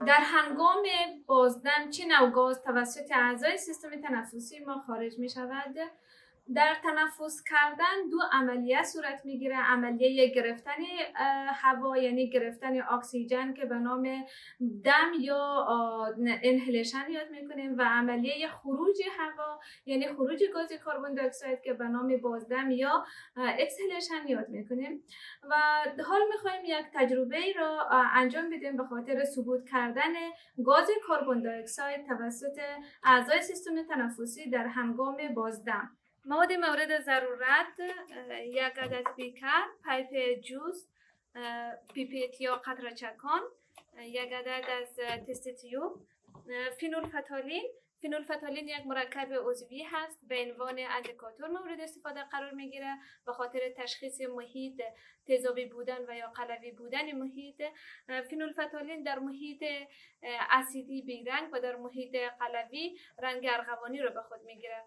در هنگام بازدم چه نوع گاز توسط اعضای سیستم تنفسی ما خارج می شود؟ در تنفس کردن دو عملیه صورت میگیره. عملیه گرفتن هوا یعنی گرفتن اکسیژن که به نام دم یا انهلیشن یاد میکنیم و عملیه خروج هوا یعنی خروج گاز کربن دی اکساید که به نام بازدم یا اکسهلیشن یاد میکنیم. و حال میخوایم یک تجربه را انجام بدیم به خاطر ثبوت کردن گاز کربن دی اکساید توسط اعضای سیستم تنفسی در هنگام بازدم. مواد مورد ضرورت: یک عدد بیکر، پایپ جوز، پیپت یا قطره چکان، یک عدد از تست تیوب، فینولفتالین. فینولفتالین یک مرکب عضوی هست، به عنوان اندیکاتور مورد استفاده قرار میگیره به خاطر تشخیص محیط تیزابی بودن و یا قلوی بودن محیط. فینولفتالین در محیط اسیدی بیرنگ و در محیط قلوی رنگ ارغوانی رو به خود میگیره.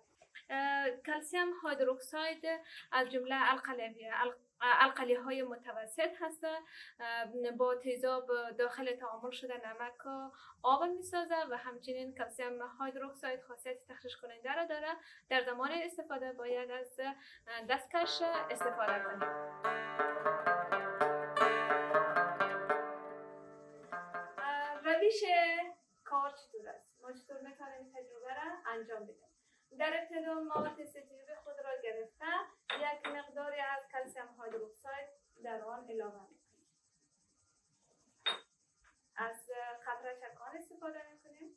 کلسیم هیدروکساید از جمله القلی های متوسط هست، با تیزاب داخل تعامل شده نمک و آب میسازه و همچنین کلسیم هیدروکساید خاصیت تخشش کننده را داره. در زمان استفاده باید از دستکش استفاده کنیم. روش کار چطور است؟ ما چطور میتونیم تجربه را انجام بدیم؟ در ابتدا ما تست تیوب خود را گرفته یک مقداری از کلسیم هیدروکساید در آن اضافه میکنیم. از قطره چکان استفاده میکنیم.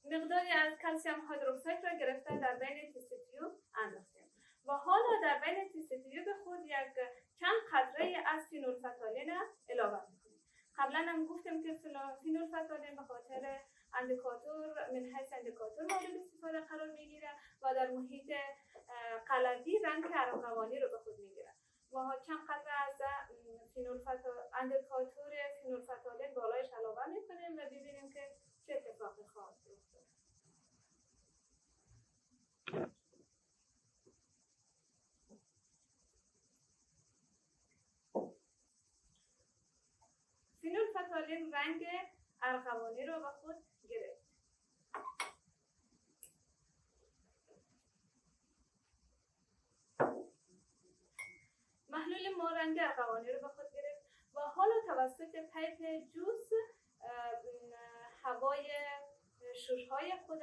مقداری از کلسیم هیدروکساید را گرفته در بین تست تیوب انداختیم و حالا در بین تست تیوب خود یک چند قطره از فینولفتالین اضافه میکنیم. قبلا هم گفتم که فینولفتالین به خاطر اندیکاتور من حیث اندیکاتور مورد استفاده قرار میگیره و در محیط قلوی رنگ ارغوانی رو به خود میگیره و چند قطره از اندیکاتور فینولفتالین بالایش علاوه میکنیم و ببینیم که چه اتفاقی خواهد افتاد. فینولفتالین رنگ ارغوانی رو به خود گرفت. محلول ما رنگ ارغوانی رو به خود گرفت و حالا توسط پایپ جوز هوای شوش‌های خود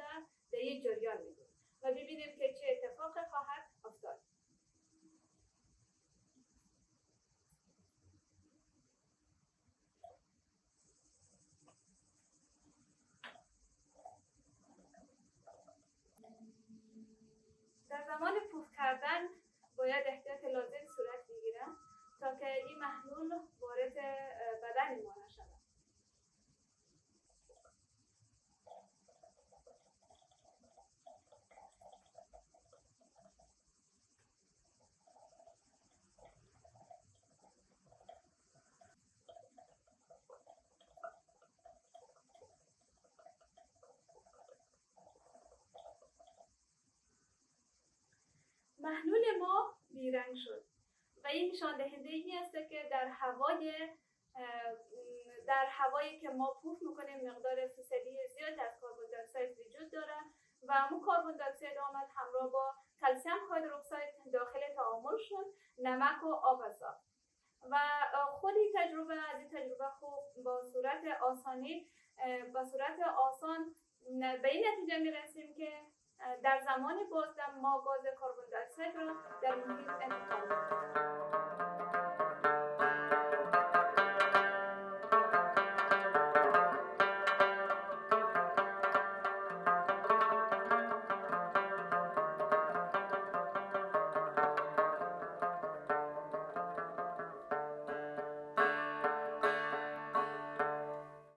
در یک جریان میدیم و ببینیم که چه اتفاقی خواهد افتاد. در زمان پف کردن باید احتیاط لازم صورت بگیره تا که این محلول وارد بدن ما نشود. محلول ما بیرنگ شد و این نشان دهنده این است که در هوایی که ما پف میکنیم مقدار فیصدی زیاد از کربن دی اکساید وجود داره و همون کربن دی اکساید آمد همراه با کلسیم هیدروکساید داخل تعامل شد، نمک و آب ساخت و خود این تجربه خوب با صورت آسان به این نتیجه میرسیم که در زمان بازدم ما گاز کربن دی اکساید را در محیط انتقال می‌دهیم.